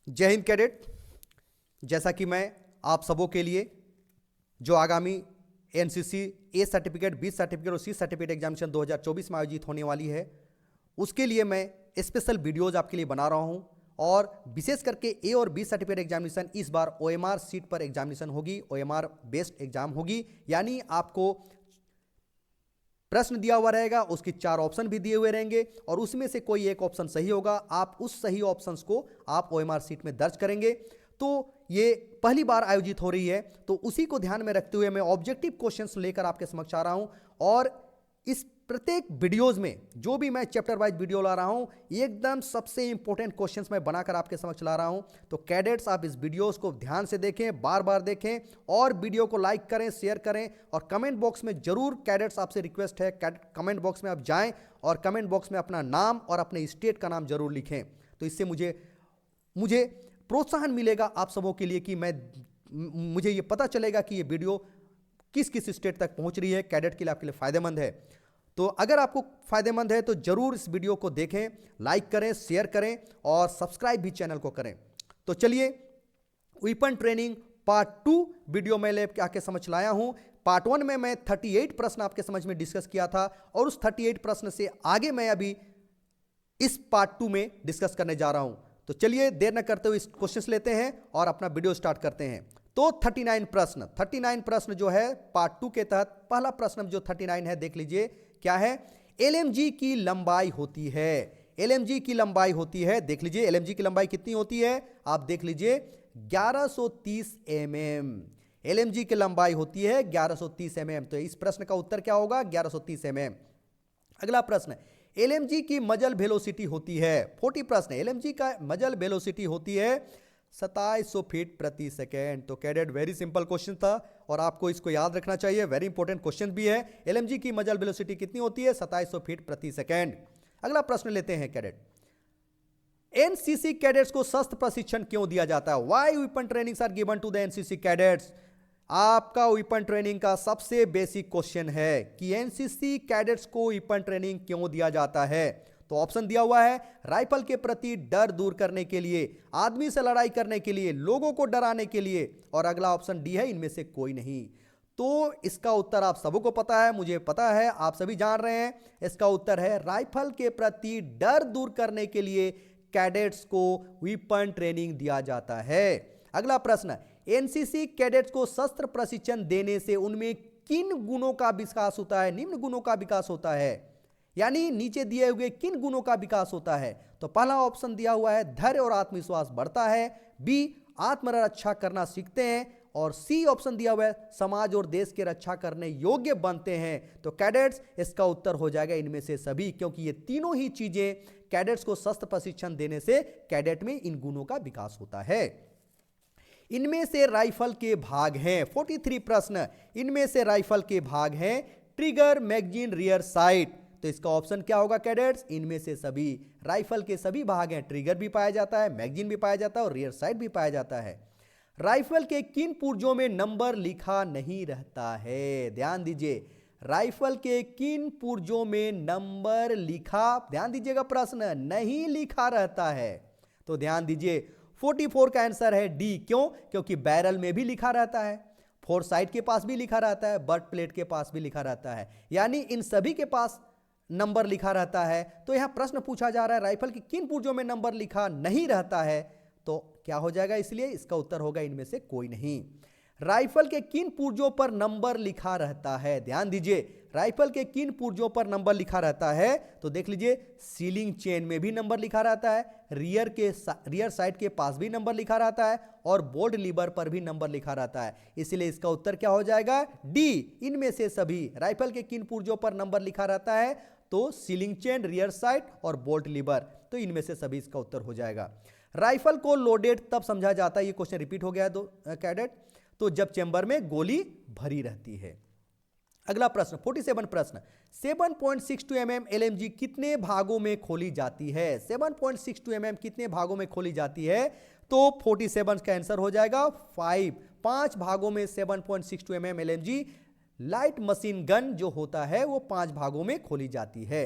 जय हिंद कैडेट। जैसा कि मैं आप सबों के लिए जो आगामी NCC A certificate, B certificate और सी सर्टिफिकेट एग्जामिनेशन 2024 में आयोजित होने वाली है, उसके लिए मैं स्पेशल वीडियोज आपके लिए बना रहा हूं। और विशेष करके ए और बी सर्टिफिकेट एग्जामिनेशन इस बार ओएमआर सीट पर एग्जामिनेशन होगी, ओएमआर बेस्ड एग्जाम होगी। यानी आपको प्रश्न दिया हुआ रहेगा, उसके 4 ऑप्शन भी दिए हुए रहेंगे और उसमें से कोई एक ऑप्शन सही होगा। आप उस सही ऑप्शंस को आप ओएमआर सीट में दर्ज करेंगे। तो ये पहली बार आयोजित हो रही है, तो उसी को ध्यान में रखते हुए मैं ऑब्जेक्टिव क्वेश्चंस लेकर आपके समक्ष आ रहा हूं। और इस प्रत्येक वीडियोज में जो भी मैं चैप्टर वाइज वीडियो ला रहा हूं, एकदम सबसे इंपॉर्टेंट क्वेश्चंस मैं बनाकर आपके समक्ष ला रहा हूं। तो कैडेट्स, आप इस वीडियोस को ध्यान से देखें, बार बार देखें और वीडियो को लाइक करें, शेयर करें। और कमेंट बॉक्स में जरूर कैडेट्स आपसे रिक्वेस्ट है, कमेंट बॉक्स में आप जाएं और कमेंट बॉक्स में अपना नाम और अपने स्टेट का नाम जरूर लिखें। तो इससे मुझे प्रोत्साहन मिलेगा आप सबों के लिए कि मुझे ये पता चलेगा कि ये वीडियो किस किस स्टेट तक पहुंच रही है, कैडेट के लिए आपके लिए फायदेमंद है। तो अगर आपको फायदेमंद है तो जरूर इस वीडियो को देखें, लाइक करें, शेयर करें और सब्सक्राइब भी चैनल को करें। तो चलिए, वेपन ट्रेनिंग पार्ट 2 वीडियो में लेकर आके समझ लाया हूं। पार्ट 1 में मैं 38 प्रश्न आपके समझ में डिस्कस किया था और उस 38 प्रश्न से आगे मैं अभी इस पार्ट 2 में डिस्कस करने जा रहा हूं। तो चलिए, देर न करते हुए इस क्वेश्चंस लेते हैं और अपना वीडियो स्टार्ट करते हैं। तो 39 प्रश्न जो है पार्ट 2 के तहत, पहला प्रश्न जो 39 है, देख लीजिए क्या है। एलएमजी की लंबाई होती है, एलएमजी की लंबाई होती है, देख लीजिए एलएमजी की लंबाई कितनी होती है, आप देख लीजिए 1130 mm। एलएमजी की लंबाई होती है 1130 mm। तो इस प्रश्न का उत्तर क्या होगा, 1130 mm। अगला प्रश्न, एलएमजी की मजल वेलोसिटी होती है, 40 प्रश्न, एलएमजी का मजल वेलोसिटी होती है 2700 फीट प्रति सेकेंड। तो कैडेट, वेरी सिंपल क्वेश्चन था और आपको इसको याद रखना चाहिए, वेरी इंपॉर्टेंट क्वेश्चन भी है। एलएमजी की मजल वेलोसिटी कितनी होती है, 2700 फीट प्रति सेकेंड। अगला प्रश्न लेते हैं कैडेट, एनसीसी कैडेट्स को शस्त्र प्रशिक्षण क्यों दिया जाता है? Why weapon trainings are given to the NCC cadets? आपका वेपन ट्रेनिंग का सबसे बेसिक क्वेश्चन है कि एनसीसी कैडेट्स को वेपन ट्रेनिंग क्यों दिया जाता है। तो ऑप्शन दिया हुआ है, राइफल के प्रति डर दूर करने के लिए, आदमी से लड़ाई करने के लिए, लोगों को डराने के लिए, और अगला ऑप्शन डी है, इनमें से कोई नहीं। तो इसका उत्तर आप सबको को पता है, मुझे पता है, आप सभी जान रहे हैं। इसका उत्तर है राइफल के प्रति डर दूर करने के लिए कैडेट्स को वेपन ट्रेनिंग दिया जाता है। अगला प्रश्न, एनसीसी कैडेट्स को शस्त्र प्रशिक्षण देने से उनमें किन गुणों का विकास होता है? निम्न गुणों का विकास होता है, यानी नीचे दिए हुए किन गुणों का विकास होता है? तो पहला ऑप्शन दिया हुआ है, धैर्य और आत्मविश्वास बढ़ता है, बी आत्मरक्षा करना सीखते हैं, और सी ऑप्शन दिया हुआ है, समाज और देश की रक्षा करने योग्य बनते हैं। तो कैडेट्स, इसका उत्तर हो जाएगा इनमें से सभी, क्योंकि ये तीनों ही चीजें कैडेट्स को शस्त्र प्रशिक्षण देने से कैडेट में इन गुणों का विकास होता है। इनमें से राइफल के भाग हैं, 43 प्रश्न, इनमें से राइफल के भाग हैं ट्रिगर, मैगजीन, रियर साइट। तो इसका ऑप्शन क्या होगा कैडेट्स? इनमें से सभी, राइफल के सभी भाग हैं, ट्रिगर भी पाया जाता है, मैगजीन भी पाया जाता है और रियर साइट भी पाया जाता है। राइफल के किन पुर्जों में नंबर लिखा नहीं रहता है? ध्यान दीजिए, राइफल के किन पुर्जों में नंबर लिखा, ध्यान दीजिएगा, प्रश्न नहीं लिखा रहता है। तो ध्यान दीजिए, 44 का आंसर है डी। क्यों? क्योंकि बैरल में भी लिखा रहता है, फोर साइड के पास भी लिखा रहता है, बट प्लेट के पास भी लिखा रहता है, यानी इन सभी के पास नंबर लिखा रहता है। तो यहां प्रश्न पूछा जा रहा है राइफल के किन पुर्जों में नंबर लिखा नहीं रहता है, तो क्या हो जाएगा? इसलिए इसका उत्तर होगा इनमें से कोई नहीं। राइफल के किन पुर्जों पर नंबर लिखा रहता है? ध्यान दीजिए, राइफल के किन पुर्जों पर नंबर लिखा रहता है? तो देख लीजिए, सीलिंग चेन में भी नंबर लिखा रहता है, रियर साइड के पास भी नंबर लिखा रहता है और बोल्ट लीवर पर भी नंबर लिखा रहता है। इसलिए इसका उत्तर क्या हो जाएगा? डी, इनमें से सभी। राइफल के किन पुर्जों पर नंबर लिखा रहता है? तो सीलिंग चेन, रियर साइड और बोल्ट लीवर, तो इनमें से सभी इसका उत्तर हो जाएगा। राइफल को लोडेड तब समझा जाता है, ये क्वेश्चन रिपीट हो गया है दो कैडेट, तो जब चेंबर में गोली भरी रहती है। अगला प्रश्न, 47 प्रश्न, 7.62 mm एलएमजी कितने भागों में खोली जाती है? 7.62 mm कितने भागों में खोली जाती है? तो 47 का आंसर हो जाएगा 5 भागों में 7.62 mm LMG light machine gun जो होता है वो 5 भागों में खोली जाती है।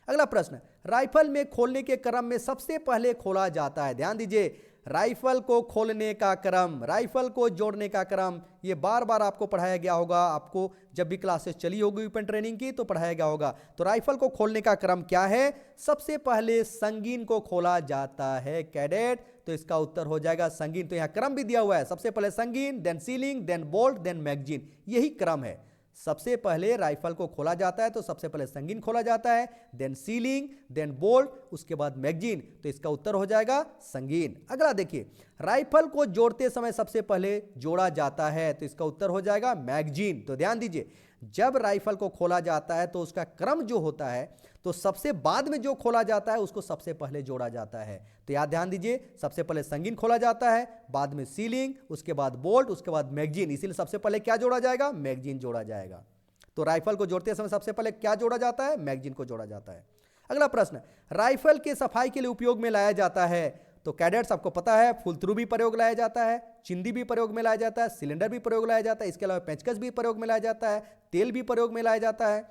अगला प्रश्न, राइफल में खोलने के क्रम में सबसे पहले खोला जाता है? ध्यान दीजिए, राइफल को खोलने का क्रम, राइफल को जोड़ने का क्रम, ये बार बार आपको पढ़ाया गया होगा, आपको जब भी क्लासेस चली होगी वेपन ट्रेनिंग की तो पढ़ाया गया होगा। तो राइफल को खोलने का क्रम क्या है? सबसे पहले संगीन को खोला जाता है कैडेट, तो इसका उत्तर हो जाएगा संगीन। तो यहां क्रम भी दिया हुआ है, सबसे पहले संगीन, then sealing, then bolt, then magazine, यही क्रम है। सबसे पहले राइफल को खोला जाता है तो सबसे पहले संगीन खोला जाता है, देन सीलिंग, देन बोल्ट, उसके बाद मैगजीन, तो इसका उत्तर हो जाएगा संगीन। अगला देखिए, राइफल को जोड़ते समय सबसे पहले जोड़ा जाता है तो इसका उत्तर हो जाएगा मैगजीन। तो ध्यान दीजिए, जब राइफल को खोला जाता है तो उसका क्रम जो होता है, तो सबसे बाद में जो खोला जाता है उसको सबसे पहले जोड़ा जाता है। तो याद ध्यान दीजिए, सबसे पहले संगीन खोला जाता है, बाद में सीलिंग, उसके बाद बोल्ट, उसके बाद मैगजीन, इसीलिए सबसे पहले क्या जोड़ा जाएगा? मैगजीन जोड़ा जाएगा। तो राइफल को जोड़ते समय सबसे पहले क्या जोड़ा जाता है? मैगजीन को जोड़ा जाता है। अगला प्रश्न, राइफल के सफाई के लिए उपयोग में लाया जाता है? तो कैडेट्स आपको पता है, फुल थ्रू भी प्रयोग लाया जाता है, चिंदी भी प्रयोग में लाया जाता है, सिलेंडर भी प्रयोग लाया जाता है, इसके अलावा पेंचकस भी प्रयोग में लाया जाता है, तेल भी प्रयोग में लाया जाता है,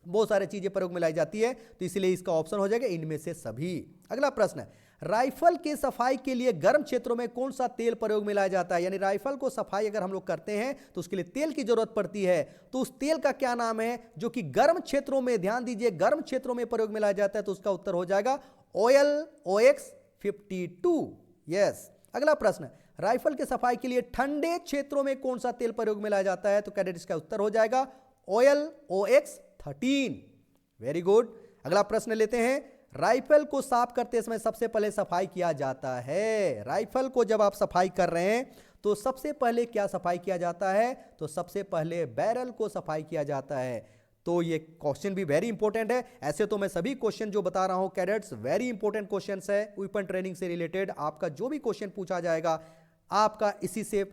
बहुत सारी चीजें प्रयोग में लाई जाती है, तो इसलिए इसका ऑप्शन हो जाएगा इनमें से सभी। अगला प्रश्न, राइफल के सफाई के लिए गर्म क्षेत्रों में कौन सा तेल प्रयोग में लाया जाता है? यानी राइफल को सफाई अगर हम लोग करते हैं तो उसके लिए तेल की जरूरत पड़ती है, तो उस तेल का क्या नाम है जो कि गर्म क्षेत्रों में, ध्यान दीजिए, गर्म क्षेत्रों में प्रयोग में लाया जाता है? तो उसका उत्तर हो जाएगा ऑयल OX52। यस। अगला प्रश्न, राइफल के सफाई के लिए ठंडे क्षेत्रों में कौन सा तेल प्रयोग में लाया जाता है? तो कैडेट इसका उत्तर हो जाएगा ऑयल OX13। Very good. अगला प्रश्न लेते हैं, राइफल को साफ करते समय सबसे पहले सफाई किया जाता है? राइफल को जब आप सफाई कर रहे हैं तो सबसे पहले क्या सफाई किया जाता है? तो सबसे पहले बैरल को सफाई किया जाता है। तो ये क्वेश्चन भी वेरी इंपॉर्टेंट है। ऐसे तो मैं सभी क्वेश्चन जो बता रहा हूं कैडेट्स, वेरी इंपॉर्टेंट क्वेश्चंस है वेपन ट्रेनिंग से रिलेटेड। आपका जो भी क्वेश्चन पूछा जाएगा आपका इसी से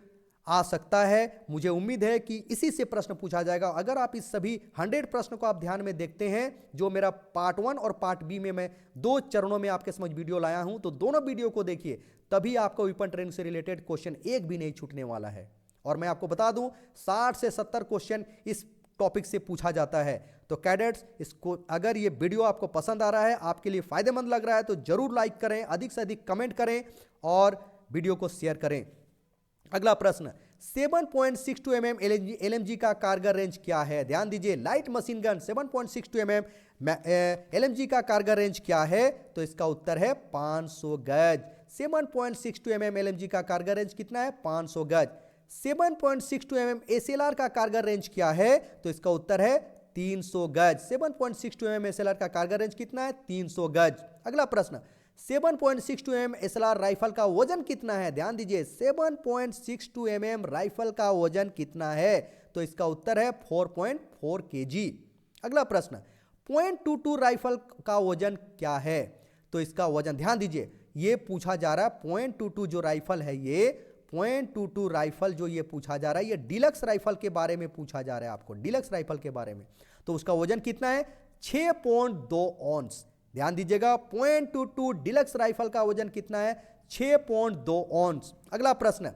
आ सकता है, मुझे उम्मीद है कि इसी से प्रश्न पूछा जाएगा। अगर आप इस सभी 100 प्रश्न को आप ध्यान में देखते हैं, जो मेरा पार्ट 1 और पार्ट बी में मैं 2 चरणों में आपके समझ वीडियो लाया हूं, तो दोनों वीडियो को देखिए, तभी आपको वेपन ट्रेनिंग से रिलेटेड क्वेश्चन एक भी नहीं छूटने वाला है। और मैं आपको बता दूं 60 से 70 क्वेश्चन इस टॉपिक से पूछा जाता है। तो कैडेट्स, इसको अगर ये वीडियो आपको पसंद आ रहा है, आपके लिए फायदेमंद लग रहा है, तो जरूर लाइक करें, अधिक से अधिक कमेंट करें और वीडियो को शेयर करें। अगला प्रश्न, 7.62 mm LMG का कारगर रेंज क्या है? ध्यान दीजिए, light machine gun 7.62 mm LMG का कारगर रेंज क्या है? तो इसका उत्तर है 500 गज। 7.62 mm LMG का कारगर रेंज कितना है? 500 गज। 7.62 mm SLR का कारगर रेंज क्या है? तो इसका उत्तर है 300 गज। 7.62 mm SLR का कारगर रेंज कितना है? 300 गज। अगला प्रश्न, 7.62 mm SLR राइफल का वजन कितना है? ध्यान दीजिए, 7.62 mm राइफल का वजन कितना है? तो इसका उत्तर है 4.4 kg। अगला प्रश्न, .22 राइफल का वजन क्या है? तो इसका वजन, ध्यान दीजिए, ये पूछा जा रहा है .22 जो राइफल है, ये .22 राइफल जो ये पूछा जा रहा है, ये डीलक्स राइफल के बारे में पूछा जा रहा है आपको, डीलक्स राइफल के बारे में। तो उसका वजन कितना है? 6.2 ऑन्स। ध्यान दीजिएगा, .22 डीलक्स राइफल का वजन कितना है? 6.2 ऑन्स। अगला प्रश्न,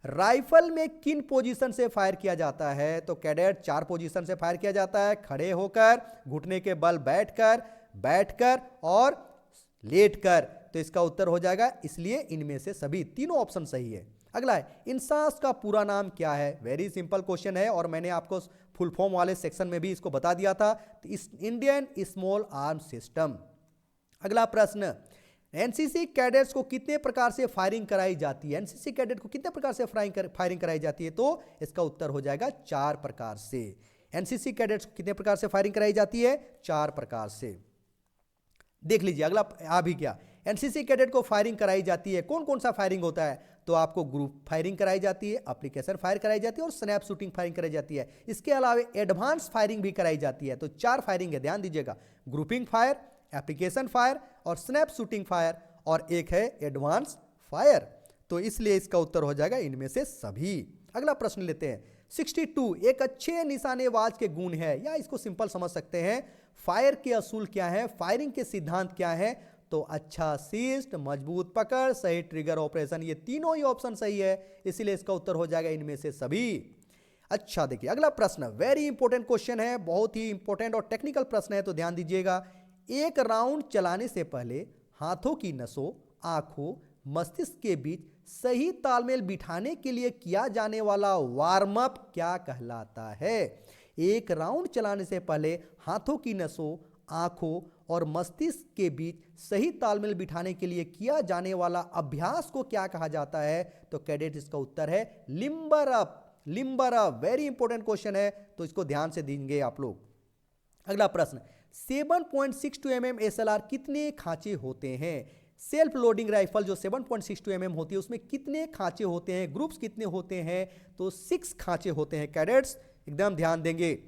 राइफल में किन पोजीशन से फायर किया जाता है? तो कैडेट 4 पोजीशन से फायर किया जाता है, खड़े होकर, घुटने के बल बैठकर और लेटकर। तो इसका उत्तर हो जाएगा, इसलिए इनमें से सभी तीनों ऑप्शन सही है। अगला है, इंसास का पूरा नाम क्या है? वेरी सिंपल क्वेश्चन है और मैंने आपको फुल फॉर्म वाले सेक्शन में भी इसको बता दिया था, इंडियन स्मॉल आर्म सिस्टम। अगला प्रश्न, एनसीसी कैडेट्स को कितने प्रकार से फायरिंग कराई जाती है? एनसीसी कैडेट को कितने प्रकार से फायरिंग कराई जाती है? तो इसका उत्तर हो जाएगा 4 प्रकार से। एनसीसी कैडेट्स को कितने प्रकार से फायरिंग कराई जाती है? 4 प्रकार से। देख लीजिए, अगला अभी क्या, एनसीसी कैडेट को फायरिंग कराई जाती है, कौन कौन सा फायरिंग होता है? तो आपको ग्रुप फायरिंग कराई जाती है, एप्लीकेशन फायर कराई जाती है और स्नैप शूटिंग फायरिंग कराई जाती है। इसके अलावा एडवांस फायरिंग भी कराई जाती है। तो 4 फायरिंग है, ध्यान दीजिएगा, ग्रुपिंग फायर, एप्लीकेशन फायर और स्नैप शूटिंग फायर, और एक है एडवांस फायर। तो इसलिए इसका उत्तर हो जाएगा इनमें से सभी। अगला प्रश्न लेते हैं, 62 एक अच्छे निशानेबाज के गुण है, या इसको सिंपल समझ सकते हैं, फायर के असूल क्या है, फायरिंग के सिद्धांत क्या है? तो अच्छा शिस्ट, मजबूत पकड़, सही ट्रिगर ऑपरेशन, ये तीनों ही ऑप्शन सही है, इसीलिए इसका उत्तर हो जाएगा इनमें से सभी। अच्छा देखिए, अगला प्रश्न वेरी इंपॉर्टेंट क्वेश्चन है, बहुत ही इंपॉर्टेंट और टेक्निकल प्रश्न है, तो ध्यान दीजिएगा। एक राउंड चलाने से पहले हाथों की नसों, आंखों, मस्तिष्क के बीच सही तालमेल बिठाने के लिए किया जाने वाला वार्म अप क्या कहलाता है? एक राउंड चलाने से पहले हाथों की नसों, आंखों और मस्तिष्क के बीच सही तालमेल बिठाने के लिए किया जाने वाला अभ्यास को क्या कहा जाता है? तो कैडेट इसका उत्तर है limber up. Limber up very important question है, तो इसको ध्यान से देंगे आप लोग। अगला प्रश्न, 7.62 mm SLR कितने खांचे होते हैं? सेल्फ लोडिंग राइफल जो 7.62 mm होती है उसमें कितने खांचे होते हैं? ग्रुप्स कितने होते हैं? तो 6 खांचे होते हैं कैडेट्स, एकदम ध्यान देंगे।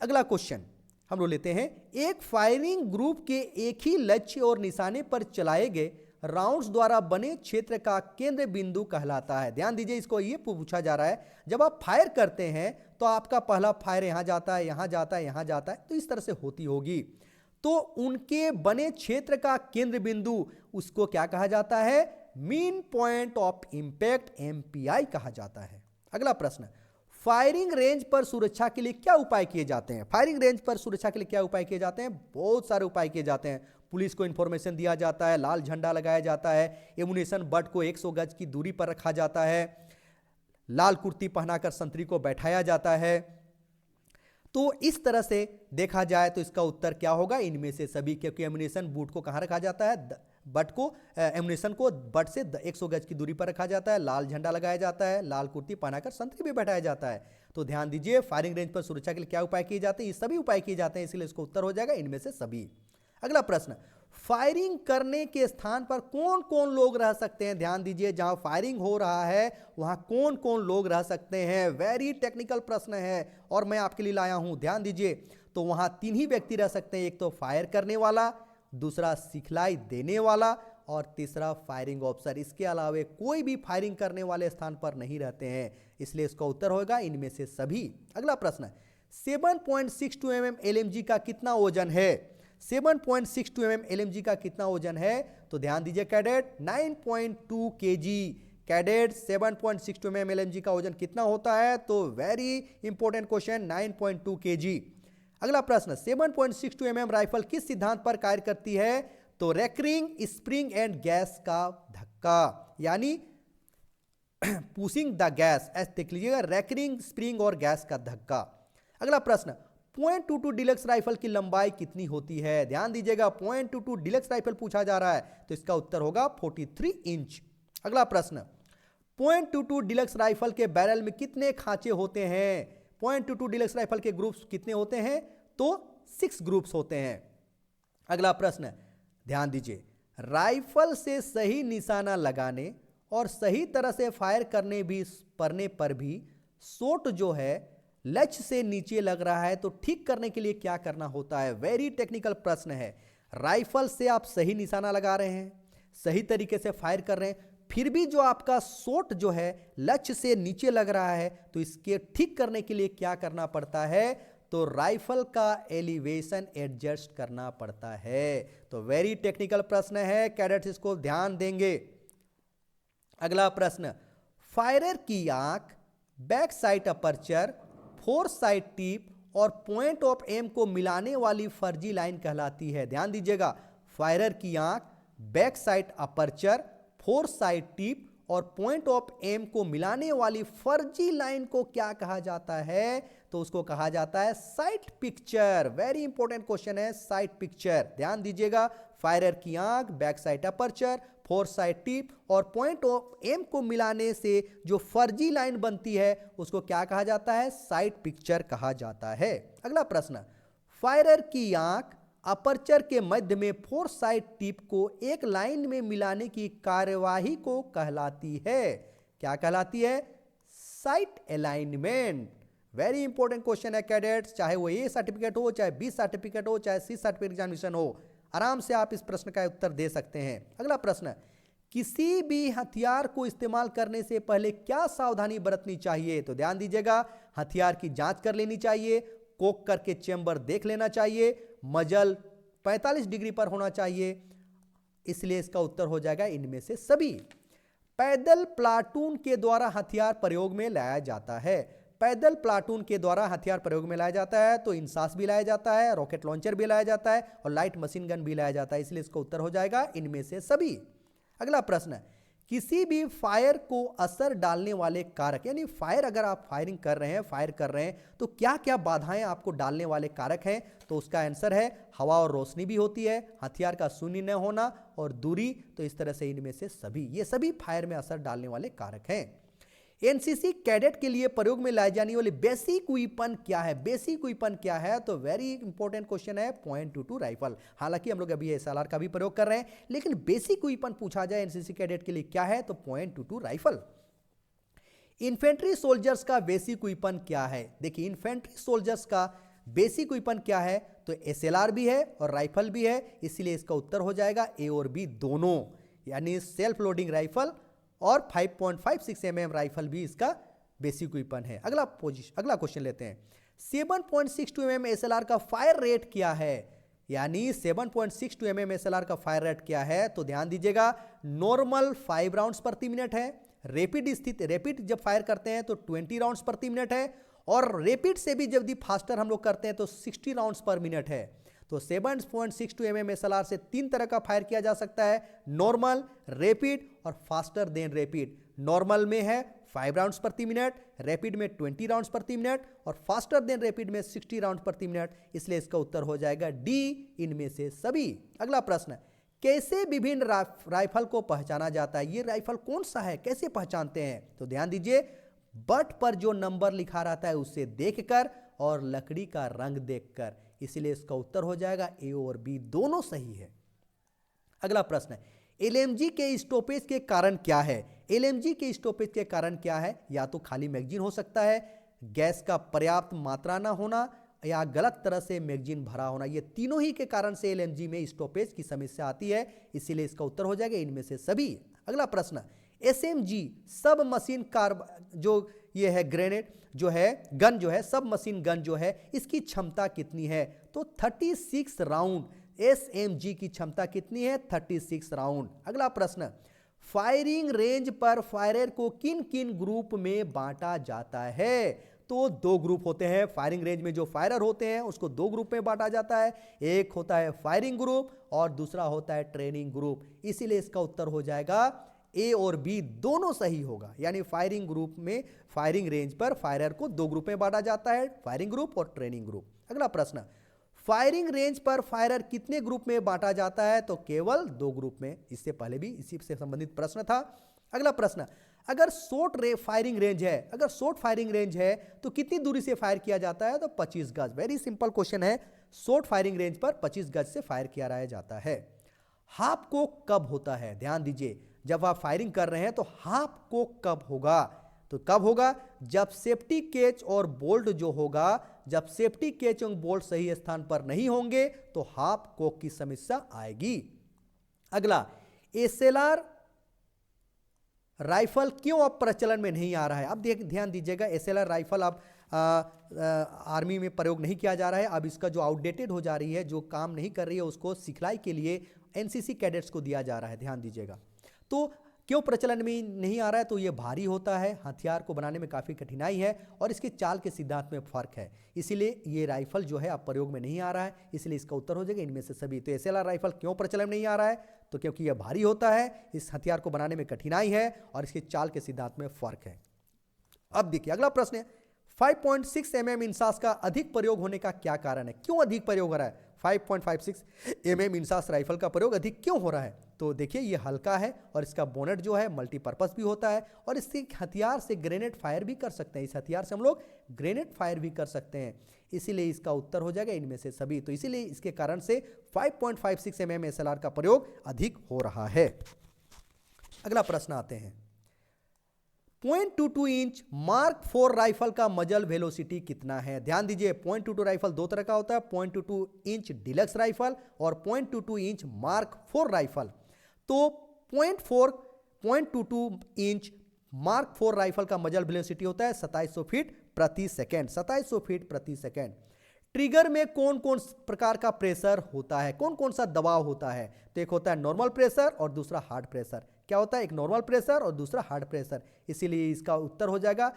अगला क्वेश्चन हम लोग लेते हैं, एक फायरिंग ग्रुप के एक ही लक्ष्य और निशाने पर चलाए गए राउंड्स द्वारा बने क्षेत्र का केंद्र बिंदु कहलाता है। ध्यान दीजिए, इसको ये पूछा जा रहा है, जब आप फायर करते हैं तो आपका पहला फायर यहां जाता है, यहां जाता है, यहां जाता है, तो इस तरह से होती होगी। तो उनके बने क्षेत्र का केंद्र बिंदु उसको क्या कहा जाता है? Mean point of impact, MPI कहा जाता है। अगला प्रश्न, फायरिंग रेंज पर सुरक्षा के लिए क्या उपाय किए जाते हैं? फायरिंग रेंज पर सुरक्षा के लिए क्या उपाय किए जाते हैं? बहुत सारे उपाय किए जाते हैं। पुलिस को इंफॉर्मेशन दिया जाता है, लाल झंडा लगाया जाता है, एमुनेशन बट को 100 गज की दूरी पर रखा जाता है, लाल कुर्ती पहनाकर संतरी को बैठाया जाता है। तो इस तरह से देखा जाए तो इसका उत्तर क्या होगा? इनमें से सभी, क्योंकि एमुनेशन बूट को कहां रखा जाता है? बट को, एमुनेशन को बट से 100 गज की दूरी पर रखा जाता है, लाल झंडा लगाया जाता है, लाल कुर्ती पहनाकर संतरी भी बैठाया जाता है। तो ध्यान दीजिए, फायरिंग रेंज पर सुरक्षा के लिए क्या उपाय किए जाते हैं? ये सभी उपाय किए जाते हैं, इसलिए इसका उत्तर हो जाएगा इनमें से सभी। अगला प्रश्न, फायरिंग करने के स्थान पर कौन कौन लोग रह सकते हैं? ध्यान दीजिए, जहां फायरिंग हो रहा है वहां कौन कौन लोग रह सकते हैं? वेरी टेक्निकल प्रश्न है और मैं आपके लिए लाया हूं, ध्यान दीजिए। तो वहां 3 ही व्यक्ति रह सकते हैं, एक तो फायर करने वाला, दूसरा सिखलाई देने वाला और तीसरा फायरिंग ऑफिसर। इसके अलावा कोई भी फायरिंग करने वाले स्थान पर नहीं रहते हैं, इसलिए इसका उत्तर होगा इनमें से सभी। अगला प्रश्न, 7.62 mm LMG का कितना वजन है? 7.62 mm LMG का कितना वजन है? तो ध्यान दीजिए cadet, 9.2 kg। Cadet 7.62 mm LMG का वजन कितना होता है? तो वेरी इंपॉर्टेंट क्वेश्चन, 9.2 kg। अगला प्रश्न, 7.62 mm राइफल किस सिद्धांत पर कार्य करती है? तो रेकरिंग स्प्रिंग एंड गैस का धक्का, यानी पुशिंग द गैस, ऐसे देख लीजिएगा, रेकरिंग, स्प्रिंग और गैस का धक्का। अगला प्रश्न, .22 डिलक्स राइफल की लंबाई कितनी होती है? ध्यान दीजिएगा, .22 डिलक्स राइफल पूछा जा रहा है, तो इसका उत्तर होगा 43 इंच। अगला प्रश्न, .22 डिलक्स राइफल के बैरल में कितने खांचे होते हैं? .22 डिलक्स राइफल के ग्रुप्स कितने होते हैं? तो 6 ग्रुप्स होते हैं। अगला प्रश्न, ध्यान दीजिए, राइफल से सही निशाना लगाने और सही तरह से फायर करने पर भी शॉट जो है लक्ष्य से नीचे लग रहा है, तो ठीक करने के लिए क्या करना होता है? वेरी टेक्निकल प्रश्न है। राइफल से आप सही निशाना लगा रहे हैं, सही तरीके से फायर कर रहे हैं, फिर भी जो आपका शॉट जो है लक्ष्य से नीचे लग रहा है, तो इसके ठीक करने के लिए क्या करना पड़ता है? तो राइफल का एलिवेशन एडजस्ट करना पड़ता है। तो वेरी टेक्निकल प्रश्न है कैडेट्स, इसको ध्यान देंगे। अगला प्रश्न, फायरर की आंख, back side aperture, four side tip और पॉइंट ऑफ एम को मिलाने वाली फर्जी लाइन कहलाती है। ध्यान दीजिएगा, फायरर की आंख, back side aperture, four side tip और पॉइंट ऑफ एम को मिलाने वाली फर्जी लाइन को क्या कहा जाता है? तो उसको कहा जाता है site picture. Very important question है, साइट पिक्चर। ध्यान दीजिएगा, फायरर की आंख, back side aperture, four side tip और पॉइंट ऑफ एम को मिलाने से जो फर्जी लाइन बनती है उसको क्या कहा जाता है? साइट पिक्चर कहा जाता है। अगला प्रश्न, फायरर की आंख अपर्चर के मध्य में फोर साइड टिप को एक लाइन में मिलाने की कार्यवाही को कहलाती है, क्या कहलाती है? Site alignment. Very important question है कैडेट्स, चाहे वो ए सर्टिफिकेट हो, चाहे बी सर्टिफिकेट हो, चाहे सी सर्टिफिकेट एग्जामिनेशन हो, आराम से आप इस प्रश्न का उत्तर दे सकते हैं। अगला प्रश्न, किसी भी हथियार को इस्तेमाल करने से पहले क्या सावधानी बरतनी चाहिए? तो ध्यान दीजिएगा, हथियार की जांच कर लेनी चाहिए, कोक करके चेंबर देख लेना चाहिए, मजल 45 डिग्री पर होना चाहिए, इसलिए इसका उत्तर हो जाएगा इनमें से सभी। पैदल प्लाटून के द्वारा हथियार प्रयोग में लाया जाता है। पैदल प्लाटून के द्वारा हथियार प्रयोग में लाया जाता है, तो इंसास भी लाया जाता है, रॉकेट लॉन्चर भी लाया जाता है और लाइट मशीन गन भी लाया जाता है, इसलिए इसका उत्तर हो जाएगा इनमें से सभी। अगला प्रश्न, किसी भी फायर को असर डालने वाले कारक, यानी फायर अगर आप फायरिंग कर रहे हैं, फायर कर रहे हैं, तो क्या क्या बाधाएं आपको डालने वाले कारक हैं, तो उसका आंसर है हवा और रोशनी भी होती है, हथियार का शून्य न होना और दूरी। तो इस तरह से इनमें से सभी, ये सभी फायर में असर डालने वाले कारक हैं। एनसीसी कैडेट के लिए प्रयोग में लाई जाने वाली बेसिक वेपन क्या है? बेसिक वेपन क्या है? तो वेरी इंपॉर्टेंट क्वेश्चन है, .22 राइफल। हालांकि हम लोग अभी एसएलआर का भी प्रयोग कर रहे हैं, लेकिन बेसिक वेपन पूछा जाए एनसीसी कैडेट के लिए क्या है, तो .22 राइफल। इन्फेंट्री सोल्जर्स का बेसिक वेपन क्या है? देखिए, इन्फेंट्री सोल्जर्स का बेसिक वेपन क्या है, तो एसएलआर भी है और राइफल भी है, इसलिए इसका उत्तर हो जाएगा ए और बी दोनों, यानी सेल्फ लोडिंग राइफल और 5.56 mm राइफल भी इसका बेसिक वेपन है। अगला क्वेश्चन लेते हैं, 7.62 mm एसएलआर का फायर रेट क्या है? यानी 7.62 mm एसएलआर का फायर रेट क्या है? तो ध्यान दीजिएगा, नॉर्मल 5 राउंड्स प्रति मिनट है, रैपिड जब फायर करते हैं तो 20 राउंड्स प्रति मिनट है, और रैपिड से भी जब फास्टर हम लोग करते हैं तो 60 राउंड्स पर मिनट है। तो 7.62 mm एसएलआर से 3 तरह का फायर किया जा सकता है, नॉर्मल, रैपिड और फास्टर देन रैपिड। नॉर्मल में है 5 राउंड्स प्रति मिनट, रैपिड में 20 राउंड्स प्रति मिनट और फास्टर देन रैपिड में 60 राउंड प्रति मिनट, इसलिए इसका उत्तर हो जाएगा डी, इनमें से सभी। अगला प्रश्न, कैसे विभिन्न राइफल को पहचाना जाता है? ये राइफल कौन सा है, कैसे पहचानते हैं? तो ध्यान दीजिए, बट पर जो नंबर लिखा रहता है उसे देखकर और लकड़ी का रंग देखकर, इसलिए इसका उत्तर हो जाएगा ए और बी दोनों सही है। अगला प्रश्न, एलएमजी के स्टॉपेज के कारण क्या है? एलएमजी के स्टॉपेज के कारण क्या है? या तो खाली मैगजीन हो सकता है, गैस का पर्याप्त मात्रा ना होना, या गलत तरह से मैगजीन भरा होना। ये तीनों ही के कारण से एलएमजी में स्टॉपेज की समस्या आती है, इसीलिए इसका उत्तर हो जाएगा इनमें से सभी। अगला प्रश्न, एसएमजी सब मशीन जो ये है ग्रेनेड जो है, गन जो है, सब मशीन गन जो है, इसकी क्षमता कितनी है? तो 36 राउंड एसएमजी की क्षमता कितनी है? 36 राउंड। अगला प्रश्न, फायरिंग रेंज पर फायरर को किन किन ग्रुप में बांटा जाता है? तो 2 ग्रुप होते हैं, फायरिंग रेंज में जो फायरर होते हैं उसको 2 ग्रुप में बांटा जाता है, एक होता है फायरिंग ग्रुप और दूसरा होता है ट्रेनिंग ग्रुप, इसीलिए इसका उत्तर हो जाएगा ए और बी दोनों सही होगा। यानी फायरिंग ग्रुप में, फायरिंग रेंज पर फायरर को 2 ग्रुप में बांटा जाता है, फायरिंग ग्रुप और ट्रेनिंग ग्रुप। अगला प्रश्न, फायरिंग रेंज पर फायरर कितने ग्रुप में बांटा जाता है? तो केवल 2 ग्रुप में। इससे पहले भी इसी से संबंधित प्रश्न था। अगला प्रश्न, अगर शॉर्ट फायरिंग रेंज है, अगर शॉर्ट फायरिंग रेंज है तो कितनी दूरी से फायर किया जाता है? तो 25 गज। वेरी सिंपल क्वेश्चन है, शॉर्ट फायरिंग रेंज पर 25 गज से फायर किया जाता है। हाफ कोक कब होता है? ध्यान दीजिए, जब आप फायरिंग कर रहे हैं तो हाफ कोक कब होगा? तो कब होगा? जब सेफ्टी केच और बोल्ट जो होगा, जब सेफ्टी केच और बोल्ट सही स्थान पर नहीं होंगे तो हाफ कोक की समस्या आएगी। अगला, एसएलआर राइफल क्यों अब प्रचलन में नहीं आ रहा है? अब ध्यान दीजिएगा, एसएलआर राइफल अब आर्मी में प्रयोग नहीं किया जा रहा है, अब इसका जो आउटडेटेड हो जा रही है, जो काम नहीं कर रही है, उसको सिखलाई के लिए एनसीसी कैडेट्स को दिया जा रहा है। ध्यान दीजिएगा, तो क्यों प्रचलन में नहीं आ रहा है? तो ये भारी होता है, हथियार को बनाने में काफ़ी कठिनाई है और इसके चाल के सिद्धांत में फर्क है, इसीलिए ये राइफल जो है अब प्रयोग में नहीं आ रहा है, इसलिए इसका उत्तर हो जाएगा इनमें से सभी। तो एसएलआर राइफल क्यों प्रचलन में नहीं आ रहा है? तो क्योंकि यह भारी होता है, इस हथियार को बनाने में कठिनाई है और इसके चाल के सिद्धांत में फर्क है। अब देखिए, अगला प्रश्न है, 5.6 mm इंसास का अधिक प्रयोग होने का क्या कारण है? क्यों अधिक प्रयोग हो रहा है? 5.56 mm इंसास राइफल का प्रयोग अधिक क्यों हो रहा है? तो देखिए, ये हल्का है और इसका बोनेट जो है मल्टीपर्पस भी होता है और इससे हथियार से ग्रेनेड फायर भी कर सकते हैं, इस हथियार से हम लोग ग्रेनेड फायर भी कर सकते हैं, इसीलिए इसका उत्तर हो जाएगा इनमें से सभी। तो इसीलिए इसके कारण से 5.56 mm एसएलआर का प्रयोग अधिक हो रहा है। अगला प्रश्न आते हैं, 0.22 इंच मार्क 4 राइफल का मजल वेलोसिटी कितना है? ध्यान दीजिए, 0.22 राइफल 2 तरह का होता है, 0.22 इंच डिलक्स राइफल और 0.22 इंच मार्क 4 राइफल। तो 0.22 इंच मार्क 4 राइफल का मजल वेलोसिटी होता है 2700 फीट प्रति सेकेंड, 2700 फीट प्रति सेकेंड। ट्रिगर में कौन कौन प्रकार का प्रेशर होता है, कौन कौन सा दबाव होता है? तो एक होता है नॉर्मल प्रेशर और दूसरा हार्ड प्रेशर। क्या होता है? एक नॉर्मल प्रेशर और दूसरा हार्ड प्रेशर, इसीलिए इसका उत्तर हो जाएगा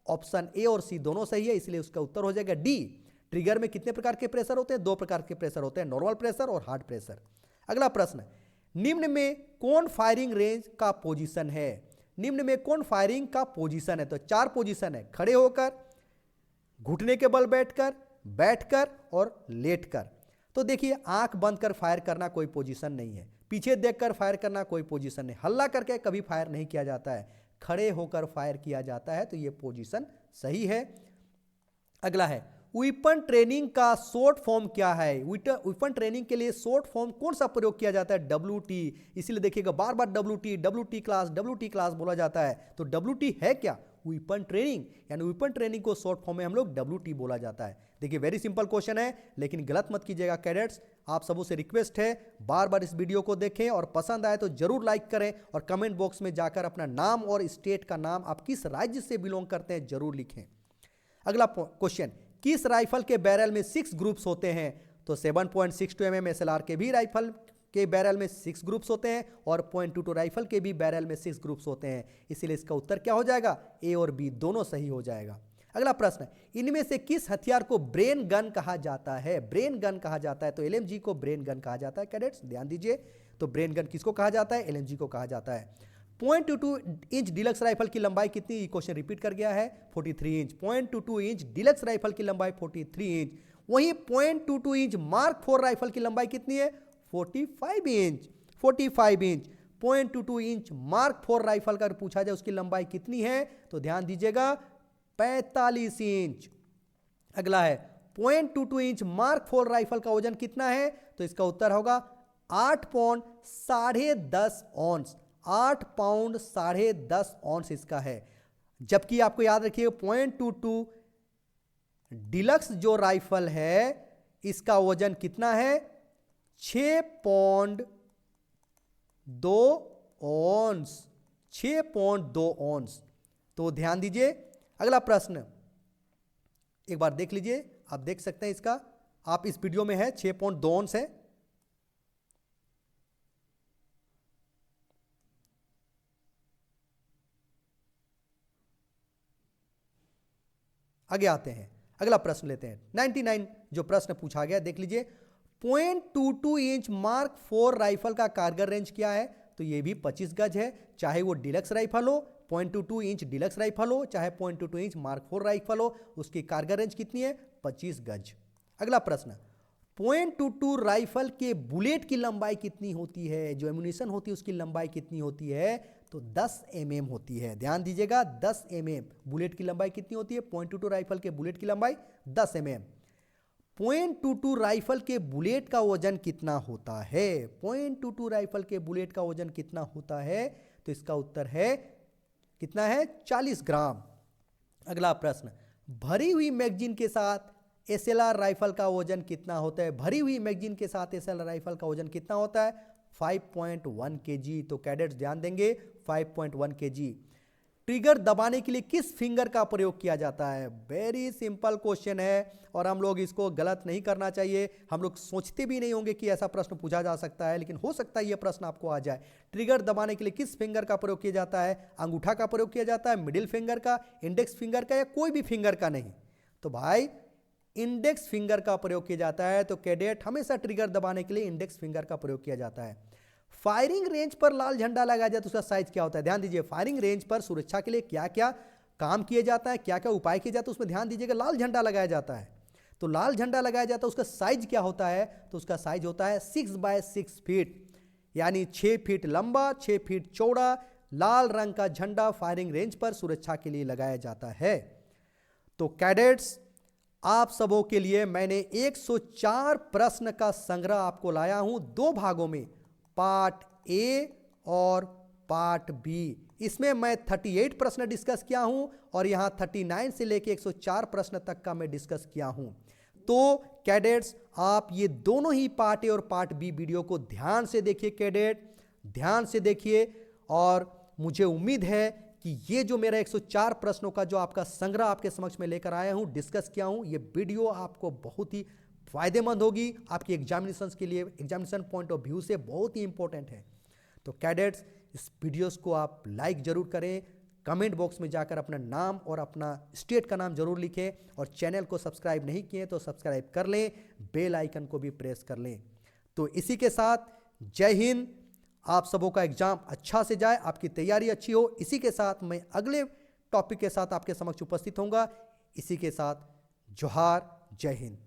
ऑप्शन ए और सी दोनों सही है, इसलिए उसका उत्तर हो जाएगा डी। ट्रिगर में कितने प्रकार के प्रेशर होते हैं? 2 प्रकार के प्रेशर होते हैं, नॉर्मल प्रेशर और हार्ड प्रेशर। अगला प्रश्न, निम्न में कौन फायरिंग रेंज का पोजीशन है? निम्न में कौन फायरिंग का पोजीशन है? तो 4 पोजीशन है, खड़े होकर, घुटने के बल बैठकर, बैठकर और लेटकर। तो देखिए, आंख बंद कर फायर करना कोई पोजीशन नहीं है, पीछे देखकर फायर करना कोई पोजीशन नहीं, हल्ला करके कभी फायर नहीं किया जाता है, खड़े होकर फायर किया जाता है, तो ये पोजीशन सही है। अगला है, वेपन ट्रेनिंग का शॉर्ट फॉर्म क्या है? वेपन ट्रेनिंग के लिए शॉर्ट फॉर्म कौन सा प्रयोग किया जाता है? WT। इसीलिए देखिएगा बार बार WT क्लास बोला जाता है। तो WT है क्या? वेपन ट्रेनिंग, यानी वेपन ट्रेनिंग को शॉर्ट फॉर्म में हम लोग WT बोला जाता है। देखिए, वेरी सिंपल क्वेश्चन है, लेकिन गलत मत कीजिएगा कैडेट्स। आप सबों से रिक्वेस्ट है, बार बार इस वीडियो को देखें और पसंद आए तो जरूर लाइक करें और कमेंट बॉक्स में जाकर अपना नाम और स्टेट का नाम, आप किस राज्य से बिलोंग करते हैं, जरूर लिखें। अगला क्वेश्चन, किस राइफल के बैरल में 6 ग्रुप्स होते हैं? तो 7.62 mm SLR के भी राइफल के बैरल में 6 ग्रुप्स होते हैं और .22 राइफल के भी बैरल में 6 ग्रुप्स होते हैं, इसीलिए इसका उत्तर क्या हो जाएगा? ए और बी दोनों सही हो जाएगा। अगला प्रश्न, इनमें से किस हथियार को ब्रेन गन कहा जाता है? ब्रेन गन कहा जाता है, तो LMG को ब्रेन गन कहा जाता है। कैडेट्स ध्यान दीजिए, तो ब्रेन गन किसको कहा जाता है? LMG को कहा जाता है। .22 इंच डिलक्स राइफल की लंबाई कितनी? क्वेश्चन रिपीट कर गया है, 43 इंच। .22 इंच डिलक्स राइफल की लंबाई 43 इंच। वहीं .22 इंच मार्क 4 राइफल की लंबाई कितनी है? 45 inch. 45 inch. .22 inch mark 4 rifle का पूछा जाए उसकी लंबाई कितनी है, तो ध्यान दीजिएगा 45 इंच। अगला है, .22 इंच मार्क 4 राइफल का वजन कितना है? तो इसका उत्तर होगा 8 पाउंड 10.5 ऑन्स। 8 पाउंड 10.5 ऑन्स इसका है। जबकि आपको याद रखिए, .22 डिलक्स जो राइफल है इसका वजन कितना है? 6 पाउंड 2 ऑन्स। 6 पाउंड 2 ऑन्स। तो ध्यान दीजिए। अगला प्रश्न एक बार देख लीजिए, आप देख सकते हैं इसका, आप इस वीडियो में है, 6 पाउंड 2 ऑन्स है। आगे आते हैं, अगला प्रश्न लेते हैं। 99 जो प्रश्न पूछा गया, देख लीजिए। .22 इंच मार्क 4 राइफल का कारगर रेंज क्या है? तो ये भी 25 गज है, चाहे वो डिलक्स राइफल हो, .22 इंच डिलक्स राइफल हो, चाहे .22 इंच मार्क 4 राइफल हो, उसकी कारगर रेंज कितनी है? 25 गज। अगला प्रश्न, .22 राइफल के बुलेट की लंबाई कितनी होती है? जो एम्यूनिशन होती है उसकी लंबाई कितनी होती है? तो 10 mm होती है। ध्यान दीजिएगा, 10 mm। बुलेट की लंबाई कितनी होती है? .22 राइफल के बुलेट की लंबाई 10 mm। .22 राइफल के बुलेट का वजन कितना होता है? .22 राइफल के बुलेट का वजन कितना होता है? तो इसका उत्तर है कितना है? 40 ग्राम। अगला प्रश्न, भरी हुई मैगजीन के साथ SLR राइफल का वजन कितना होता है? भरी हुई मैगजीन के साथ SLR राइफल का वजन कितना होता है? 5.1 kg। तो कैडेट्स ध्यान देंगे, 5.1 kg। ट्रिगर दबाने के लिए किस फिंगर का प्रयोग किया जाता है? वेरी सिंपल क्वेश्चन है और हम लोग इसको गलत नहीं करना चाहिए। हम लोग सोचते भी नहीं होंगे कि ऐसा प्रश्न पूछा जा सकता है, लेकिन हो सकता है यह प्रश्न आपको आ जाए। ट्रिगर दबाने के लिए किस फिंगर का प्रयोग किया जाता है? अंगूठा का प्रयोग किया जाता है, मिडिल फिंगर का, इंडेक्स फिंगर का, या कोई भी फिंगर का नहीं? तो भाई इंडेक्स फिंगर का प्रयोग किया जाता है। तो कैडेट हमेशा ट्रिगर दबाने के लिए इंडेक्स फिंगर का प्रयोग किया जाता है। फायरिंग रेंज पर लाल झंडा लगाया जाए तो उसका साइज क्या होता है? ध्यान दीजिए, फायरिंग रेंज पर सुरक्षा के लिए क्या क्या काम किए जाता है, क्या क्या उपाय किए जाते हैं, उसमें ध्यान दीजिएगा। लाल झंडा लगाया जाता है, तो लाल झंडा लगाया जाता है, उसका साइज क्या होता है? तो उसका साइज होता है 6 बाय 6 फीट, यानी 6 फीट लंबा, 6 फीट चौड़ा लाल रंग का झंडा फायरिंग रेंज पर सुरक्षा के लिए लगाया जाता है। तो कैडेट्स, आप सबों के लिए मैंने 104 प्रश्न का संग्रह आपको लाया हूं 2 भागों में, पार्ट ए और पार्ट बी। इसमें मैं 38 प्रश्न डिस्कस किया हूं और यहां 39 से लेकर 104 प्रश्न तक का मैं डिस्कस किया हूं। तो कैडेट्स, आप ये दोनों ही पार्ट ए और पार्ट बी वीडियो को ध्यान से देखिए कैडेट, ध्यान से देखिए। और मुझे उम्मीद है कि ये जो मेरा 104 प्रश्नों का जो आपका संग्रह आपके समक्ष में लेकर आया हूं, डिस्कस किया हूं, ये वीडियो आपको बहुत ही फायदेमंद होगी आपकी एग्जामिनेशन के लिए, एग्जामिनेशन पॉइंट ऑफ व्यू से बहुत ही इंपॉर्टेंट है। तो कैडेट्स, इस वीडियोस को आप लाइक जरूर करें, कमेंट बॉक्स में जाकर अपना नाम और अपना स्टेट का नाम जरूर लिखें, और चैनल को सब्सक्राइब नहीं किए तो सब्सक्राइब कर लें, बेल आइकन को भी प्रेस कर लें। तो इसी के साथ जय हिंद, आप सबों का एग्जाम अच्छा से जाए, आपकी तैयारी अच्छी हो। इसी के साथ मैं अगले टॉपिक के साथ आपके समक्ष उपस्थित होऊंगा। इसी के साथ जोहार, जय हिंद।